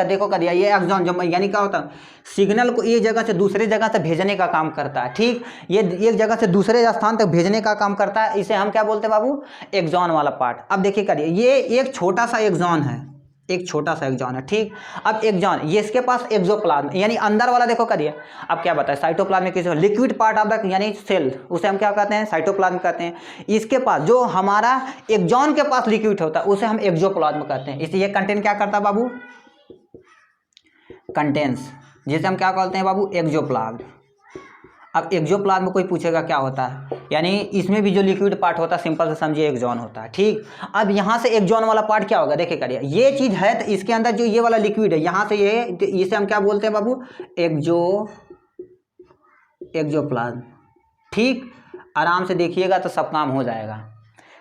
देखो कर दिया, ये एक्सॉन जो यानी क्या होता है, सिग्नल को एक जगह से दूसरे जगह से भेजने का काम करता है। ठीक, ये एक जगह से दूसरे स्थान तक भेजने का काम करता है, इसे हम क्या बोलते हैं बाबू, एक्सॉन वाला पार्ट। अब देखिए करिए, ये एक छोटा सा एक्सॉन है, एक छोटा सा एक्सॉन है। ठीक, अब एक्सॉन ये इसके पास एक्सोप्लाज्म यानी अंदर वाला देखो करिए, अब क्या बताए साइटोप्लाज्म किसी लिक्विड पार्ट ऑफ द यानी सेल, उसे हम क्या कहते हैं, साइटोप्लाज्म कहते हैं। इसके पास जो हमारा एक्सॉन के पास लिक्विड होता है उसे हम एक्सोप्लाज्म कहते हैं। इसलिए कंटेंट क्या करता है बाबू, कंटेंस, जिसे हम क्या कहते हैं बाबू, एक्सोप्लाज्म। अब एक्सोप्लाज्म कोई पूछेगा क्या होता है, यानी इसमें भी जो लिक्विड पार्ट होता है सिंपल से समझिए एक्सॉन होता है। ठीक, अब यहाँ से एक्सॉन वाला पार्ट क्या होगा, देखिए करिए, ये चीज़ है तो इसके अंदर जो ये वाला लिक्विड है यहाँ से ये, इसे हम क्या बोलते हैं बाबू, एक्सोप्लाज्म। ठीक, आराम से देखिएगा तो सब काम हो जाएगा।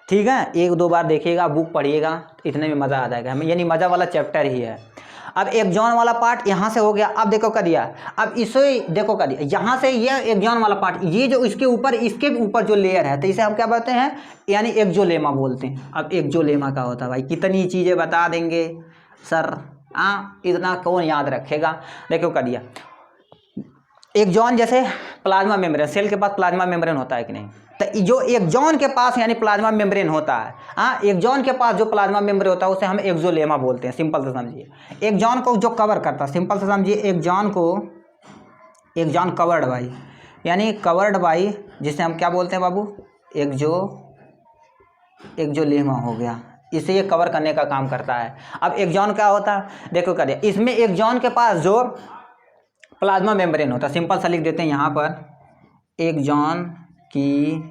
ठीक है, एक दो बार देखिएगा, बुक पढ़िएगा, इतने में मज़ा आ जाएगा, यानी मज़ा वाला चैप्टर ही है। अब एक्सॉन वाला पार्ट यहाँ से हो गया। अब देखो कर दिया, अब इसे देखो कर दिया, यहाँ से ये एक्सॉन वाला पार्ट, ये जो इसके ऊपर जो लेयर है तो इसे हम क्या बोलते हैं, यानी एक्सोलेमा बोलते हैं। अब एक्सोलेमा का होता है भाई, कितनी चीज़ें बता देंगे सर, इतना कौन याद रखेगा। देखो कर दिया, एक्सॉन जैसे प्लाज्मा मेम्ब्रेन, सेल के पास प्लाज्मा मेम्ब्रेन होता है कि नहीं, तो जो एक्सॉन के पास यानी प्लाज्मा मेम्ब्रेन होता है, एक्सॉन के पास जो प्लाज्मा मेम्ब्रेन होता है उसे हम एक्सोलेमा बोलते हैं। सिंपल से समझिए, एक्सॉन को जो कवर करता है, सिंपल से समझिए, एक्सॉन कवर्ड बाई, यानी कवर्ड बाई, जिसे हम क्या बोलते हैं बाबू, एक्सोलेमा हो गया, इसे ये कवर करने का काम करता है। अब एक्सॉन क्या होता है, देखो करिए, इसमें एक्सॉन के पास जो प्लाज्मा मेम्ब्रेन होता है, सिंपल सा लिख देते हैं यहाँ पर, एक्सॉन की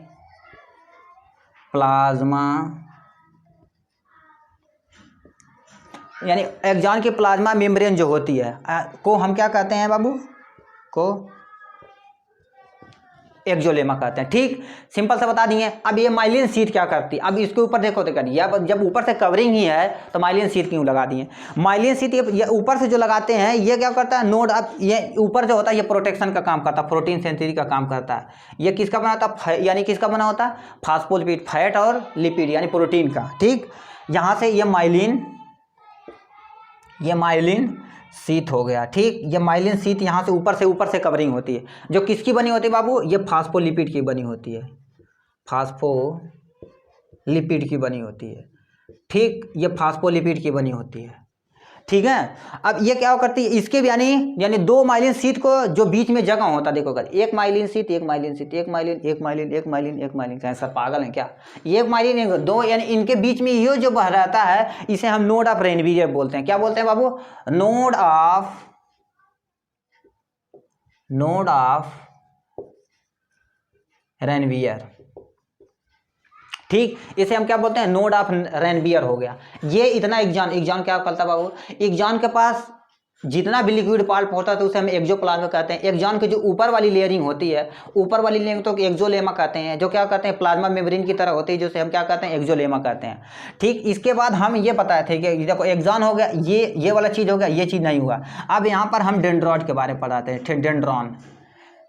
प्लाज्मा यानी एक्सॉन की प्लाज्मा मेम्ब्रेन जो होती है को हम क्या कहते हैं बाबू, को एक्सोलेमा कहते हैं। ठीक, सिंपल से बता दिए। अब ये माइलिन शीट क्या करती है, अब इसके ऊपर देखो तो करिए, अब जब ऊपर से कवरिंग ही है तो माइलिन शीट क्यों लगा दिए, माइलिन शीट ये ऊपर से जो लगाते हैं ये क्या करता है, नोड, अब ये ऊपर जो होता है ये प्रोटेक्शन का काम करता है, प्रोटीन सिंथेसिस का काम करता है। ये किसका बना होता है, यानी किसका बना होता है, फास्फोलिपिड, फैट और लिपिड यानी प्रोटीन का। ठीक, यहाँ से ये माइलिन शीट हो गया। ठीक, ये माइलिन शीट यहाँ से ऊपर से कवरिंग होती है, जो किसकी बनी होती है बाबू, ये फास्फोलिपिड की बनी होती है, फास्फोलिपिड की बनी होती है। ठीक, ये फास्फोलिपिड की बनी होती है। ठीक है, अब ये क्या करती है, इसके भी यानी दो माइलिन शीट को जो बीच में जगह होता है, देखो अगर एक माइलिन शीट, एक माइलिन शीट, एक माइलिन, एक माइलिन, एक माइलिन, एक माइलिन, क्या सर पागल है क्या, एक माइलिन एक दो, यानी इनके बीच में ये जो बह रहता है इसे हम नोड ऑफ रेनवीयर बोलते हैं। क्या बोलते हैं बाबू, नोड ऑफ रेनवीयर। ठीक, इसे हम क्या बोलते हैं, नोड ऑफ रेनवीयर हो गया। ये इतना एक्सॉन क्या करता है बाबू, एक्सॉन के पास जितना भी लिक्विड पार्ट होता है तो उसे हम एक्सोप्लाज्म कहते हैं। एक्सॉन की जो ऊपर वाली लेयरिंग होती है, ऊपर वाली लेयरिंग तो एक्सोलेमा कहते हैं, जो क्या कहते हैं प्लाज्मा मेम्ब्रेन की तरह होती है, जिसे हम क्या कहते हैं, एक्सोलेमा कहते हैं। ठीक, इसके बाद हम ये बताए थे कि देखो एक्सॉन हो गया, ये वाला चीज़ हो गया, ये चीज़ नहीं हुआ। अब यहाँ पर हम डेंड्रॉइड के बारे में पढ़ाते हैं, डेंड्रॉन।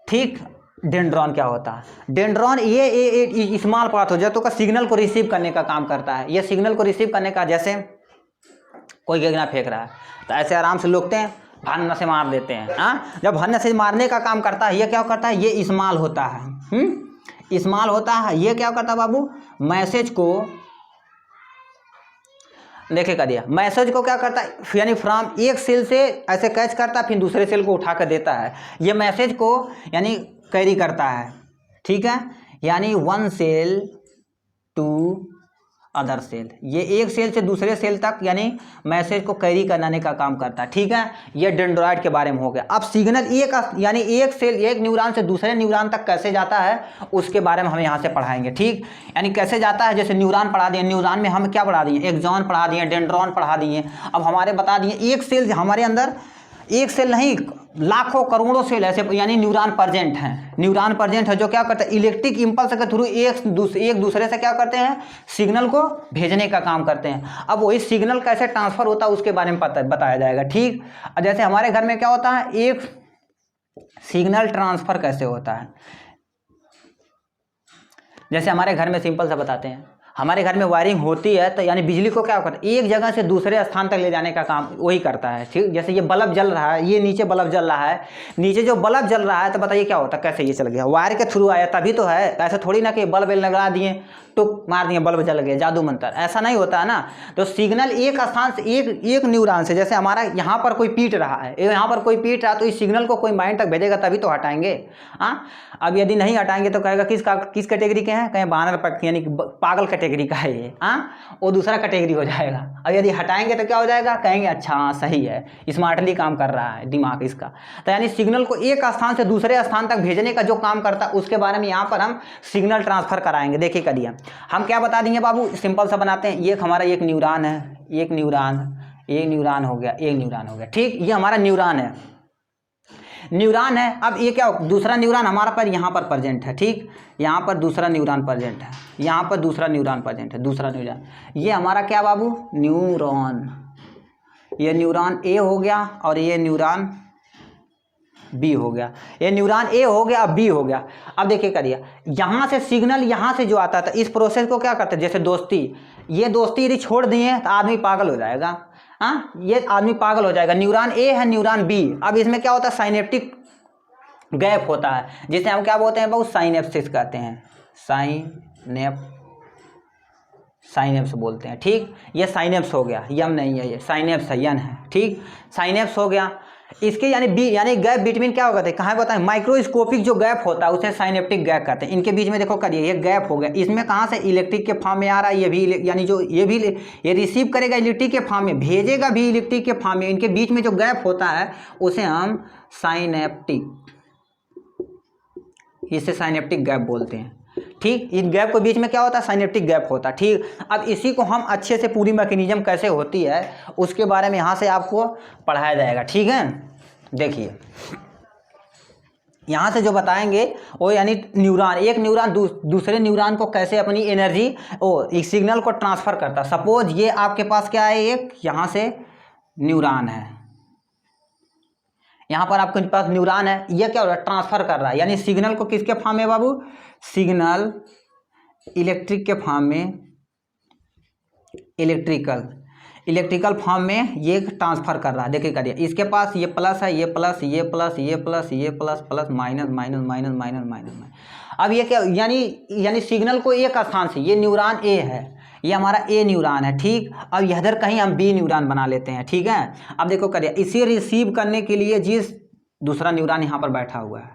ठीक, डेंड्रॉन क्या होता है, डेंड्रॉन ये स्मॉल पार्ट हो जाए तो का सिग्नल को रिसीव करने का काम करता है। ये सिग्नल को रिसीव करने का, जैसे कोई गेंदा फेंक रहा है तो ऐसे आराम से लोगते हैं, भन्न से मार देते हैं। जब भन्न से मारने का काम करता है, ये क्या करता है, ये स्मॉल होता है, स्मॉल होता है। ये क्या करता है बाबू, मैसेज को देखेगा दिया, मैसेज को क्या करता है, यानी फ्रॉम एक सेल से ऐसे कैच करता है, फिर दूसरे सेल को उठा कर देता है। ये मैसेज को यानी कैरी करता है। ठीक है, यानी one cell to other cell, ये एक सेल से दूसरे सेल तक यानी मैसेज को कैरी कराने का काम करता है। ठीक है, ये डेंड्रॉइड के बारे में हो गया। अब सिग्नल यानी एक सेल, एक न्यूरॉन से दूसरे न्यूरॉन तक कैसे जाता है उसके बारे में हम यहाँ से पढ़ाएंगे। ठीक, यानी कैसे जाता है, जैसे न्यूरॉन पढ़ा दिए, न्यूरॉन में हम क्या पढ़ा दिए, एक्सॉन पढ़ा दिए, डेंड्रॉन पढ़ा दिए। अब हमारे बता दिए एक सेल, हमारे अंदर एक सेल नहीं लाखों करोड़ों सेल ऐसे यानी न्यूरॉन प्रेजेंट हैं, न्यूरॉन प्रेजेंट है, जो क्या करते हैं इलेक्ट्रिक इंपल्स के थ्रू एक दूसरे से क्या करते हैं, सिग्नल को भेजने का काम करते हैं। अब वही सिग्नल कैसे ट्रांसफर होता है उसके बारे में बताया जाएगा। ठीक, जैसे हमारे घर में क्या होता है, एक सिग्नल ट्रांसफर कैसे होता है, जैसे हमारे घर में सिंपल सा बताते हैं, हमारे घर में वायरिंग होती है तो यानी बिजली को क्या करता है, एक जगह से दूसरे स्थान तक ले जाने का काम वही करता है। ठीक, जैसे ये बल्ब जल रहा है, ये नीचे बल्ब जल रहा है, नीचे जो बल्ब जल रहा है तो बताइए क्या होता है, कैसे ये चल गया, वायर के थ्रू आया तभी तो है। ऐसा थोड़ी ना कि बल्ब लगा दिए, टुक मार दिए, बल्ब जल गया, जादू मंतर, ऐसा नहीं होता है ना। तो सिग्नल एक स्थान से एक न्यूरॉन से, जैसे हमारा यहाँ पर कोई पीट रहा है, यहाँ पर कोई पीट रहा है, तो इस सिग्नल को कोई माइंड तक भेजेगा तभी तो हटाएंगे। हाँ, अब यदि नहीं हटाएंगे तो कहेगा किस कैटेगरी के हैं, कहें बानर पक्षी यानी पागल कैटेगरी का है ये, हाँ, वो दूसरा कैटेगरी हो जाएगा। अब यदि हटाएंगे तो क्या हो जाएगा, कहेंगे अच्छा हाँ सही है, स्मार्टली काम कर रहा है दिमाग इसका। तो यानी सिग्नल को एक स्थान से दूसरे स्थान तक भेजने का जो काम करता है उसके बारे में यहाँ पर हम सिग्नल ट्रांसफर कराएंगे। देखिए करिए, हम क्या बता देंगे बाबू, सिंपल सा बनाते हैं। ये हमारा एक न्यूरॉन है, एक न्यूरॉन हो गया, एक न्यूरॉन हो गया। ठीक, ये हमारा न्यूरॉन है। अब ये क्या, दूसरा न्यूरॉन हमारा पर यहाँ पर प्रेजेंट है। ठीक, यहाँ पर दूसरा न्यूरॉन प्रेजेंट है, यहाँ पर दूसरा न्यूरॉन प्रेजेंट है, दूसरा न्यूरॉन। ये हमारा क्या बाबू, न्यूरॉन, ये न्यूरॉन ए हो गया और ये न्यूरॉन बी हो गया। ये न्यूरॉन ए हो गया, अब बी हो गया। अब देखिए करिए, यहाँ से सिग्नल यहाँ से जो आता था, इस प्रोसेस को क्या करते हैं, जैसे दोस्ती, ये दोस्ती यदि छोड़ दिए तो आदमी पागल हो जाएगा। हाँ, ये आदमी पागल हो जाएगा। न्यूरॉन ए है, न्यूरॉन बी। अब इसमें क्या होता है, साइनेप्टिक गैप होता है, जिसे हम क्या बोलते हैं बहुत, साइनेप्सिस कहते हैं, साइनेप्स बोलते हैं। ठीक, ये साइनेप्स हो गया, यम नहीं है, ये साइनेप्स है, यन है। ठीक, साइनेप्स हो गया। इसके यानी बी यानी गैप बिटवीन क्या होगा, कहाँ बताएं, माइक्रोस्कोपिक जो गैप होता है उसे साइनेप्टिक गैप कहते हैं। इनके बीच में देखो करिए, ये गैप हो गया, इसमें कहाँ से इलेक्ट्रिक के फॉर्म में आ रहा है, ये भी यानी जो ये रिसीव करेगा इलेक्ट्रिक के फॉर्म में, भेजेगा भी इलेक्ट्रिक के फॉर्म में। इनके बीच में जो गैप होता है उसे हम इसे साइनेप्टिक गैप बोलते हैं। ठीक, इन गैप के बीच में क्या होता है, साइनेप्टिक गैप होता है। ठीक, अब इसी को हम अच्छे से पूरी मैकेनिज्म कैसे होती है उसके बारे में यहाँ से आपको पढ़ाया जाएगा। ठीक है, देखिए यहाँ से जो बताएंगे वो यानी न्यूरॉन, एक न्यूरॉन दूसरे न्यूरॉन को कैसे अपनी एनर्जी इस सिग्नल को ट्रांसफ़र करता है। सपोज ये आपके पास क्या है, एक यहाँ से न्यूरॉन है, यहाँ पर आपके पास न्यूरॉन है, ये क्या हो रहा है, ट्रांसफ़र कर रहा है, यानी सिग्नल को किसके फॉर्म में बाबू, सिग्नल इलेक्ट्रिक के फॉर्म में, इलेक्ट्रिकल फॉर्म में ये ट्रांसफ़र कर रहा है। देखिए करिए, इसके पास ये प्लस है, ये प्लस, ये प्लस, ये प्लस, ये plus, plus, minus, minus, minus, minus, minus. अब ये क्या, यानी सिग्नल को एक स्थान से, ये न्यूरॉन ए है, ये हमारा ए न्यूरॉन है। ठीक, अब इधर कहीं हम बी न्यूरॉन बना लेते हैं। ठीक है, अब देखो करिए, इसे रिसीव करने के लिए जिस दूसरा न्यूरॉन यहाँ पर बैठा हुआ है,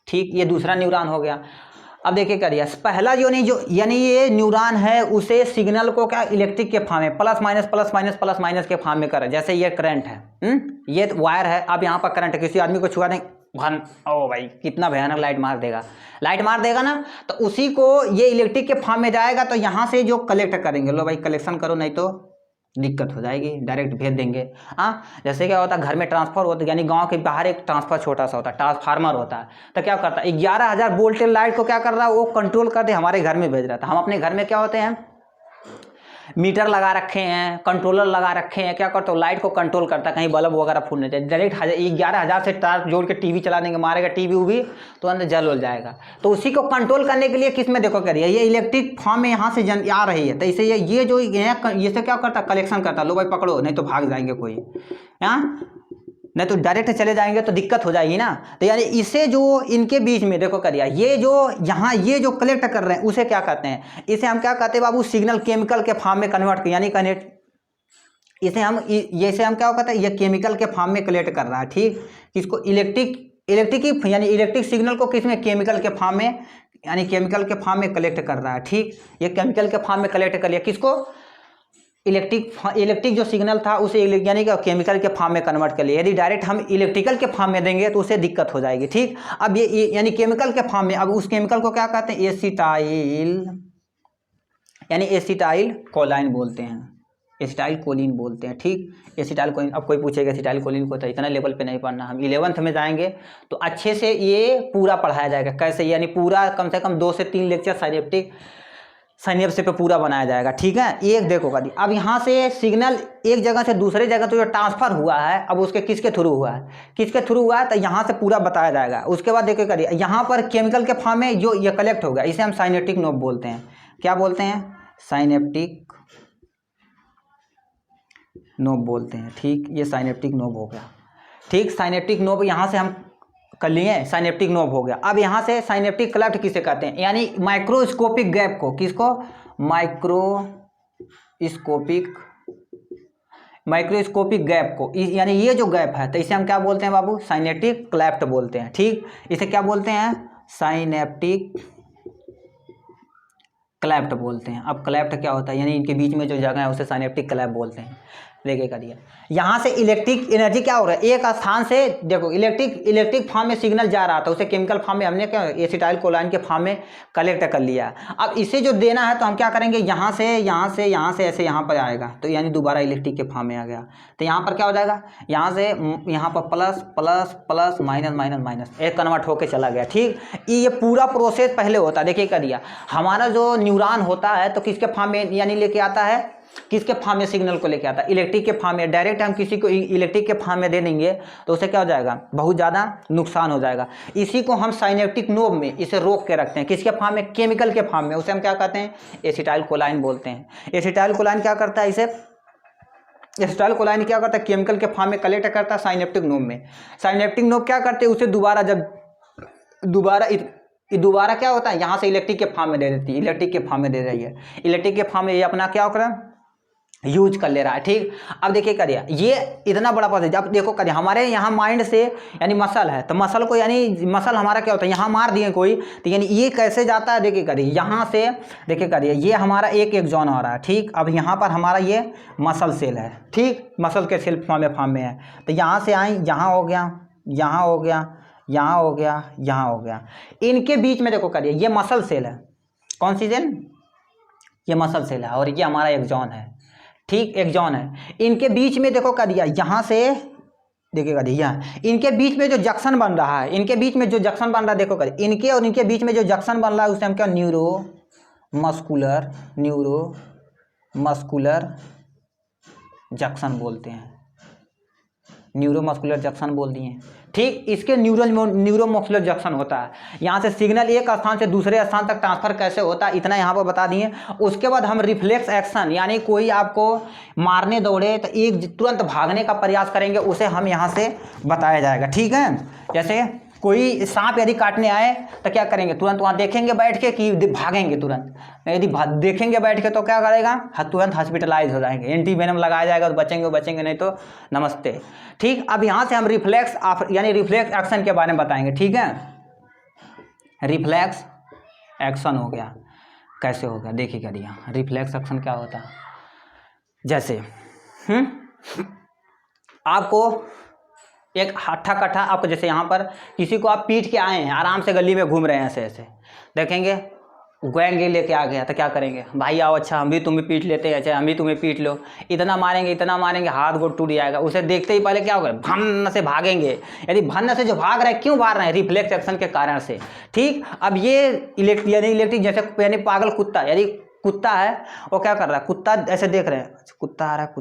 ठीक, ये दूसरा न्यूरॉन हो गया। अब देखिए करिए, पहला जो यानी ये न्यूरॉन है उसे सिग्नल को क्या इलेक्ट्रिक के फॉर्म में plus minus plus minus plus minus के फॉर्म में करे। जैसे ये करंट है, ये वायर है, अब यहाँ पर करंट है, किसी आदमी को छुआ दें, ओ भाई कितना भयानक लाइट मार देगा ना, तो उसी को ये इलेक्ट्रिक के फॉर्म में जाएगा, तो यहाँ से जो कलेक्ट करेंगे, लो भाई कलेक्शन करो नहीं तो दिक्कत हो जाएगी, डायरेक्ट भेज देंगे। हाँ, जैसे क्या होता है, घर में ट्रांसफर होता है, यानी गांव के बाहर एक ट्रांसफर छोटा सा होता है, ट्रांसफार्मर होता है, तो क्या करता है 11,000 वोल्टेज लाइट को क्या कर रहा है, वो कंट्रोल करके हमारे घर में भेज रहा था। हम अपने घर में क्या होते हैं, मीटर लगा रखे हैं, कंट्रोलर लगा रखे हैं, क्या करते हो, लाइट को कंट्रोल करता है, कहीं बल्ब वगैरह फूट नहीं जाए, डायरेक्ट 11,000 से तार जोड़ के टीवी चला देंगे, मारेगा टीवी उभी तो अंदर जल हो जाएगा। तो उसी को कंट्रोल करने के लिए किस में देखो करिए, ये इलेक्ट्रिक फॉर्म में यहाँ से आ रही है, तो इसे ये जो ये से क्या करता है, कलेक्शन करता है, लो भाई पकड़ो नहीं तो भाग जाएंगे कोई, यहाँ नहीं तो डायरेक्ट चले जाएंगे तो दिक्कत हो जाएगी ना। तो यानी इसे जो इनके बीच में देखो करिए, ये जो यहाँ ये जो कलेक्ट कर रहे हैं उसे क्या कहते हैं, इसे हम क्या कहते हैं बाबू, सिग्नल केमिकल के फॉर्म में कन्वर्ट, यानी कनेक्ट, इसे हम क्या कहते हैं, ये केमिकल के फॉर्म में कलेक्ट कर रहा है। ठीक, इसको इलेक्ट्रिक यानी इलेक्ट्रिक सिग्नल को किस में, केमिकल के फॉर्म में, यानी केमिकल के फॉर्म में कलेक्ट कर रहा है। ठीक, ये केमिकल के फॉर्म में कलेक्ट कर लिया, किसको, इलेक्ट्रिक जो सिग्नल था उसे यानी कि केमिकल के फॉर्म में कन्वर्ट कर लिया। यदि डायरेक्ट हम इलेक्ट्रिकल के फॉर्म में देंगे तो उसे दिक्कत हो जाएगी। ठीक, अब ये यानी केमिकल के फॉर्म में, अब उस केमिकल को क्या कहते हैं, एसिटाइल, यानी एसिटाइल कोलाइन बोलते हैं, एसिटाइल कोलिन बोलते हैं। ठीक, एसिटाइल कोलिन, अब कोई पूछेगा एसिटाइल कोलिन को, तो इतना लेवल पे नहीं पढ़ना, हम 11th में जाएंगे तो अच्छे से ये पूरा पढ़ाया जाएगा, कैसे, यानी पूरा कम से कम 2 से 3 लेक्चर साइनेप्स पे पूरा बनाया जाएगा। ठीक है, एक देखो कभी, अब यहाँ से सिग्नल एक जगह से दूसरे जगह तो जो ट्रांसफर हुआ है, अब उसके किसके थ्रू हुआ है, तो यहाँ से पूरा बताया जाएगा। उसके बाद देखो करिए, यहाँ पर केमिकल के फॉर्म में जो ये कलेक्ट होगा, इसे हम साइनेटिक नोब बोलते हैं। क्या बोलते हैं, साइनेप्टिक नोब बोलते हैं। ठीक, ये साइनेप्टिक नोब हो गया। ठीक, साइनेप्टिक नोब यहाँ से हम कर लिए, साइनेप्टिक नोब हो गया। अब यहाँ से साइनेप्टिक क्लेफ्ट किसे कहते हैं, यानी माइक्रोस्कोपिक गैप को, किसको, माइक्रोस्कोपिक गैप को, यानी ये जो गैप है तो इसे हम क्या बोलते हैं बाबू, साइनेप्टिक क्लेफ्ट बोलते हैं। ठीक, इसे क्या बोलते हैं, साइनेप्टिक क्लेफ्ट बोलते हैं। अब क्लेफ्ट क्या होता है, यानी इनके बीच में जो जगह है उसे साइनेप्टिक क्लेफ्ट बोलते हैं। देखिए करिए, यहाँ से इलेक्ट्रिक एनर्जी क्या हो रहा है, एक स्थान से, देखो इलेक्ट्रिक फॉर्म में सिग्नल जा रहा था, उसे केमिकल फॉर्म में हमने क्या एसिटाइल कोलाइन के फॉर्म में कलेक्ट कर लिया। अब इसे जो देना है तो हम क्या करेंगे, यहाँ से ऐसे यहाँ पर आएगा, तो यानी दोबारा इलेक्ट्रिक के फॉर्म में आ गया। तो यहाँ पर क्या हो जाएगा, यहाँ से यहाँ पर plus plus plus minus minus minus, एक कन्वर्ट होकर चला गया। ठीक, ये पूरा प्रोसेस पहले होता है। देखिए करिए, हमारा जो न्यूरॉन होता है तो किसके फॉर्म में यानी लेके आता है, किसके फॉर्म में सिग्नल को लेके आता है, इलेक्ट्रिक के फॉर्म में। डायरेक्ट हम किसी को इलेक्ट्रिक के फॉर्म में दे देंगे तो उसे क्या हो जाएगा, बहुत ज़्यादा नुकसान हो जाएगा। इसी को हम साइनेप्टिक नोब में इसे रोक के रखते हैं, किसके फॉर्म में, केमिकल के फॉर्म में। उसे हम क्या कहते हैं, एसिटाइल कोलाइन बोलते हैं। एसिटाइल कोलाइन क्या करता है, इसे एसिटाइल कोलाइन क्या करता है, केमिकल के फॉर्म में कलेक्ट करता है साइनेप्टिक नोब में। साइनेप्टिक नोब क्या करते हैं, उसे दोबारा क्या होता है, यहाँ से इलेक्ट्रिक के फॉर्म में दे देती है, इलेक्ट्रिक के फॉर्म में दे रही है, इलेक्ट्रिक के फॉर्म में ये अपना क्या होगा, यूज कर ले रहा है। ठीक, अब देखिए करिए, ये इतना बड़ा प्रोसेस। अब देखो करिए, हमारे यहाँ माइंड से यानी मसल है, तो मसल को यानी मसल हमारा क्या होता है, यहाँ मार दिए कोई तो यानी ये कैसे जाता है, देखिए करिए, यहाँ से देखिए करिए, ये हमारा एक एक्सॉन हो रहा है। ठीक, अब यहाँ पर हमारा ये मसल सेल है। ठीक, मसल के सेल फॉर्म में है, तो यहाँ से आए, यहाँ हो गया, यहाँ हो गया, यहाँ हो गया, यहाँ हो गया। इनके बीच में देखो करिए, ये मसल सेल है, कौन सी सेल, ये मसल सेल है, और ये हमारा एक्सॉन है। ठीक, एक्सॉन है। इनके बीच में देखो करिए, यहाँ से देखिए करिए, यहाँ इनके बीच में जो जंक्शन बन रहा है, इनके बीच में जो जंक्शन बन रहा है, देखो करिए, इनके और इनके बीच में जो जंक्शन बन रहा है उसे हम क्या, न्यूरो मस्कुलर जंक्शन बोलते हैं, न्यूरोमस्कुलर जंक्शन बोल दिए। ठीक, इसके न्यूरोमस्कुलर जंक्शन होता है। यहाँ से सिग्नल एक स्थान से दूसरे स्थान तक ट्रांसफर कैसे होता है, इतना यहाँ पर बता दिए। उसके बाद हम रिफ्लेक्स एक्शन, यानी कोई आपको मारने दौड़े तो एक तुरंत भागने का प्रयास करेंगे, उसे हम यहाँ से बताया जाएगा। ठीक है, जैसे कोई सांप यदि काटने आए तो क्या करेंगे, तुरंत वहाँ देखेंगे बैठ के कि भागेंगे तुरंत, यदि देखेंगे बैठ के तो क्या करेगा, तुरंत हॉस्पिटलाइज हो जाएंगे, एंटी वेनम लगाया जाएगा तो बचेंगे नहीं तो नमस्ते। ठीक, अब यहाँ से हम रिफ्लेक्स यानी रिफ्लेक्स एक्शन के बारे में बताएंगे। ठीक है, रिफ्लेक्स एक्शन हो गया, कैसे हो गया, देखिए करिए, रिफ्लेक्स एक्शन क्या होता है, जैसे आपको एक हट्ठा कट्ठा, आपको जैसे यहाँ पर किसी को आप पीट के आए हैं, आराम से गली में घूम रहे हैं, ऐसे देखेंगे, गोएंगे लेके आ गया तो क्या करेंगे, भाई आओ, अच्छा हम भी तुम्हें पीट लेते हैं, अच्छा हम भी तुम्हें पीट लो, इतना मारेंगे हाथ गोड़ टूट जाएगा। उसे देखते ही पहले क्या होगा, भन्न से भागेंगे। यदि भन्न से जो भाग रहे हैं, क्यों भाग रहे हैं, रिफ्लेक्स एक्शन के कारण से। ठीक, अब ये इलेक्ट्रिक जैसे यानी पागल कुत्ता, यदि कुत्ता है वो क्या कर रहा है, कुत्ता ऐसे देख रहे हैं, कुत्ता आ रहा है,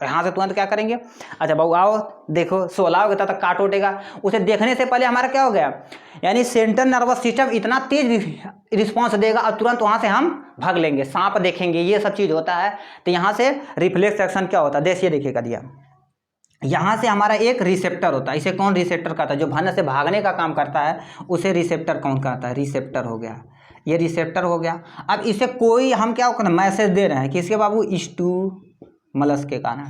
यहाँ से तुरंत क्या करेंगे, अच्छा बाबू आओ देखो, सोलाओगे तब तक काट उठेगा। उसे देखने से पहले हमारा क्या हो गया, यानी सेंट्रल नर्वस सिस्टम इतना तेज रिस्पांस देगा और तुरंत वहाँ से हम भाग लेंगे, सांप देखेंगे, ये सब चीज़ होता है। तो यहाँ से रिफ्लेक्स एक्शन क्या होता है, देखिएगा दिया, यहाँ से हमारा एक रिसेप्टर होता है, इसे कौन रिसेप्टर कहता है, जो भन्न से भागने का काम करता है उसे रिसेप्टर कौन कहता है, रिसेप्टर हो गया, ये रिसेप्टर हो गया। अब इसे कोई हम क्या मैसेज दे रहे हैं, किसके बाबू, स्टिमुलस के कारण,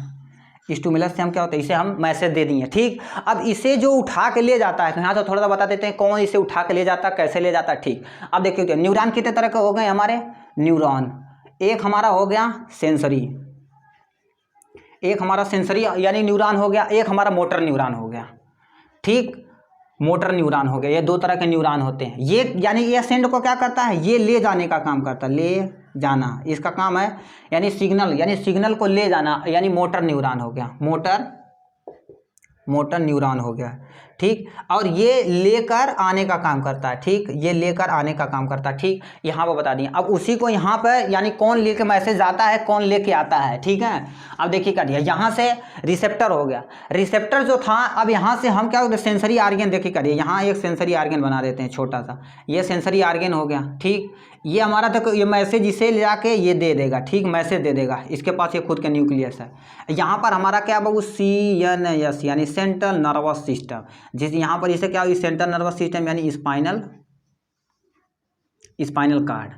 स्टिमुलस से हम क्या होता है, इसे हम मैसेज दे दिए। ठीक, अब इसे जो उठा के ले जाता है, यहाँ से थोड़ा सा बता देते हैं कौन इसे उठा के ले जाता है, कैसे ले जाता है। ठीक, अब देखिए न्यूरॉन कितने तरह के हो गए हमारे, न्यूरॉन एक हमारा हो गया सेंसरी, एक हमारा सेंसरी यानी न्यूरॉन हो गया, एक हमारा मोटर न्यूरॉन हो गया। ठीक, मोटर न्यूरॉन हो गया, ये दो तरह के न्यूरॉन होते हैं। ये यानी ये सेंड को क्या करता है, ये ले जाने का काम करता है, ले जाना इसका काम है, यानी सिग्नल को ले जाना, यानी मोटर न्यूरॉन हो गया, मोटर न्यूरॉन हो गया। ठीक, और ये लेकर आने का काम करता है। ठीक, ये लेकर आने का काम करता है। ठीक, यहाँ पर बता दिए। अब उसी को यहाँ पर यानी कौन लेके मैसेज आता है, कौन लेके आता है। ठीक है, अब देखिए क्या दिया, यहाँ से रिसेप्टर हो गया, रिसेप्टर जो था, अब यहाँ से हम क्या होगा, सेंसरी आर्गन, देखिए करिए, यहाँ एक सेंसरी आर्गन बना देते हैं छोटा सा, ये सेंसरी आर्गन हो गया। ठीक, ये हमारा तो ये मैसेज इसे ले जाके ये दे देगा, ठीक, मैसेज दे देगा, इसके पास ये खुद के न्यूक्लियस है। यहाँ पर हमारा क्या बाबू CNS यानी सेंट्रल नर्वस सिस्टम, जिस यहाँ पर इसे क्या हुई सेंट्रल नर्वस सिस्टम यानी स्पाइनल कार्ड,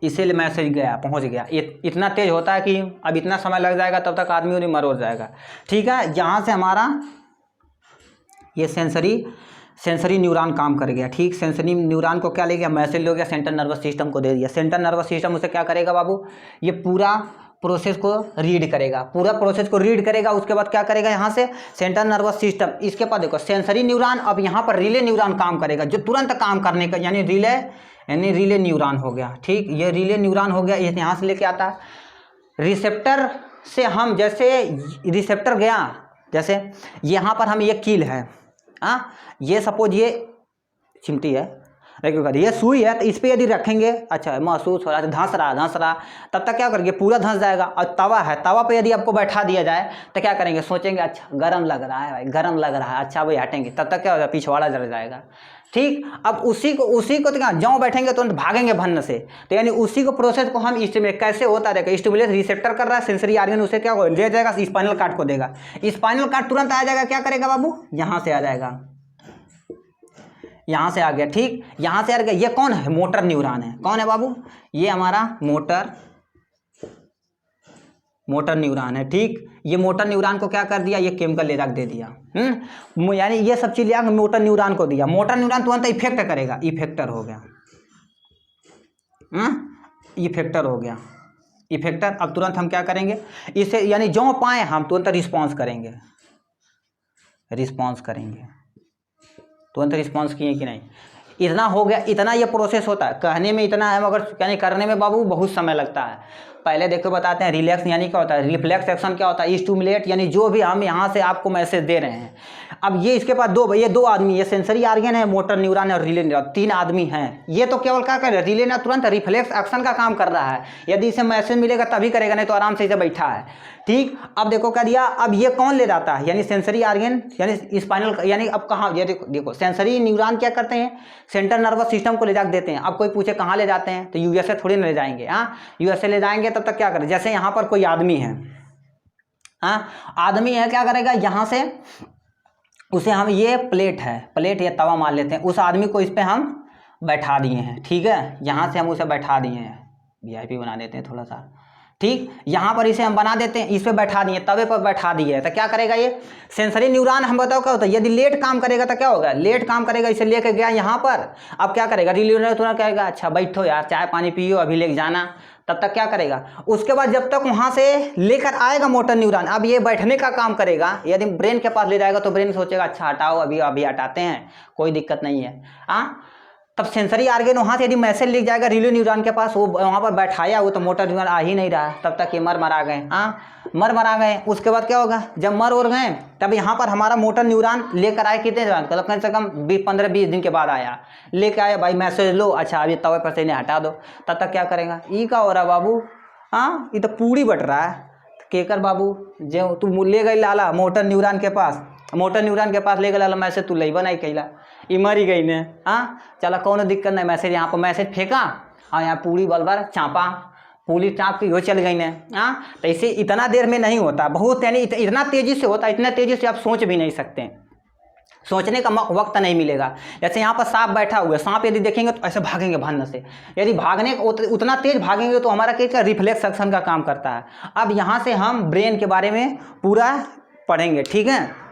इसे मैसेज गया, पहुँच गया। इतना तेज होता है कि अब इतना समय लग जाएगा तब तक आदमी उन्हें मर हो जाएगा, ठीक है। यहाँ से हमारा ये सेंसरी न्यूरॉन काम कर गया, ठीक। सेंसरी न्यूरॉन को क्या ले गया, मैसेज ले गया, सेंट्रल नर्वस सिस्टम को दे दिया। सेंट्रल नर्वस सिस्टम उसे क्या करेगा बाबू, ये पूरा प्रोसेस को रीड करेगा, उसके बाद क्या करेगा, यहाँ से सेंट्रल नर्वस सिस्टम, इसके बाद देखो सेंसरी न्यूरॉन, अब यहाँ पर रिले न्यूरॉन काम करेगा, जो तुरंत काम करने का, यानी रिले न्यूरॉन हो गया, ठीक। ये रिले न्यूरॉन हो गया, यहाँ से लेके आता है रिसेप्टर से। हम जैसे रिसेप्टर गया, जैसे यहाँ पर हम ये कील है, ये सपोज ये चिमटी है, ये सुई है, तो इस पर यदि रखेंगे, अच्छा महसूस हो रहा है, धंस रहा, तब तक क्या करेंगे, पूरा धंस जाएगा। और तवा है, तवा पे यदि आपको बैठा दिया जाए तो क्या करेंगे, सोचेंगे अच्छा गर्म लग रहा है भाई, गर्म लग रहा है, अच्छा वही हटेंगे, तब तक क्या हो जाएगा, पिछवाड़ा जल जाएगा, ठीक। अब उसी को तो क्या जौं बैठेंगे तो भागेंगे भन्न से, तो यानी उसी को प्रोसेस को हम स्टिमुलेट, कैसे होता है, स्टिमुलेट रिसेप्टर कर रहा है, सेंसरी ऑर्गन उसे क्या ले जाएगा, स्पाइनल कार्ड को देगा, स्पाइनल कार्ड तुरंत आ जाएगा, क्या करेगा बाबू, यहाँ से आ जाएगा, यहाँ से आ गया, ठीक। यहाँ से आ गया, ये कौन है, मोटर न्यूरॉन है, कौन है बाबू, ये हमारा मोटर न्यूरॉन है, ठीक। ये मोटर न्यूरॉन को क्या कर दिया, ये केमिकल ले जाकर दे दिया, यानी ये सब चीज लिया मोटर न्यूरॉन को दिया। मोटर न्यूरॉन तुरंत इफेक्ट करेगा, इफेक्टर हो गया, इफेक्टर। अब तुरंत हम क्या करेंगे इसे, यानी जो पाए हम तुरंत रिस्पॉन्स करेंगे, तुरंत रिस्पॉन्स किए कि नहीं, इतना हो गया, इतना ये प्रोसेस होता है। कहने में इतना है मगर यानी करने में बाबू बहुत समय लगता है। पहले देखो बताते हैं, रिलैक्स यानी क्या होता है, रिफ्लेक्स एक्शन क्या होता है, स्टिमुलेट यानी जो भी हम यहाँ से आपको मैसेज दे रहे हैं। अब ये इसके पास दो आदमी, ये सेंसरी ऑर्गन है, मोटर न्यूरॉन और रिले न्यूरॉन, 3 आदमी हैं। ये तो केवल क्या कर रहे हैं, रिले न्यूरॉन तुरंत रिफ्लेक्स एक्शन का काम कर रहा है, यदि इसे मैसेज मिलेगा तभी करेगा, नहीं तो आराम से इसे बैठा है, ठीक। अब देखो क्या दिया, अब ये कौन ले जाता है, यानी सेंसरी ऑर्गन यानी स्पाइनल, यानी अब कहाँ, ये देखो सेंसरी न्यूरॉन क्या करते हैं, सेंट्रल नर्वस सिस्टम को ले जाकर देते हैं। अब कोई पूछे कहाँ ले जाते हैं, तो USA थोड़ी ना ले जाएंगे, USA ले जाएंगे तब तक क्या करें, जैसे यहाँ पर कोई आदमी है, आदमी है, क्या करेगा, यहाँ से उसे हम, ये प्लेट या तवा मान लेते हैं, उस आदमी को इस पे हम बैठा दिए हैं, ठीक है। यहाँ से हम उसे बैठा दिए हैं, VIP बना देते हैं थोड़ा सा, ठीक। यहाँ पर इसे हम बना देते हैं, इस पे बैठा दिए, तवे पर बैठा दिए, तो क्या करेगा ये सेंसरी न्यूरॉन, हम बताओ क्या होता है, यदि लेट काम करेगा तो क्या होगा, लेट काम करेगा, इसे लेके गया यहाँ पर, अब क्या करेगा, रिले तुरंत कहेगा अच्छा बैठो यार, चाय पानी पियो, अभी लेके जाना, तब तक क्या करेगा। उसके बाद जब तक वहाँ से लेकर आएगा मोटर न्यूरॉन, अब ये बैठने का काम करेगा, यदि ब्रेन के पास ले जाएगा तो ब्रेन सोचेगा अच्छा हटाओ, अभी हटाते हैं, कोई दिक्कत नहीं है, तब सेंसरी ऑर्गन वहाँ से यदि मैसेज लिख जाएगा रिले न्यूरॉन के पास, वो वहाँ पर बैठाया, वो तो मोटर न्यूरॉन आ ही नहीं रहा, तब तक ये मर गए। उसके बाद क्या होगा, जब मर और गए तब यहाँ पर हमारा मोटर न्यूरॉन लेकर आए कितने दिन, मतलब कम से कम 15-20 दिन के बाद आया, लेके आया भाई मैसेज लो, अच्छा अभी तवे पर से इन्हें हटा दो, तब तक क्या करेगा, ई का हो रहा बाबू, ये तो पूरी बट रहा है, केकर बाबू, जो तू ले गई लाला मोटर न्यूरॉन के पास ले गए लाला मैसेज, तू लईबा नहीं कैला, ई मरी गई ने, चला कौन दिक्कत नहीं, मैसेज यहाँ पर मैसेज फेंका, यहाँ पूरी बलबर चाँपा, पूरी चाँप की हो चल गई ने, तो इसे इतना देर में नहीं होता, बहुत यानी इतना तेज़ी से होता है, इतना तेज़ी से आप सोच भी नहीं सकते, सोचने का वक्त नहीं मिलेगा। जैसे यहाँ पर सांप बैठा हुआ है, सांप यदि देखेंगे तो ऐसे भागेंगे भन्न से, यदि भागने उतना तेज भागेंगे तो हमारा क्या रिफ्लेक्स एक्शन का काम करता है। अब यहाँ से हम ब्रेन के बारे में पूरा पढ़ेंगे, ठीक है।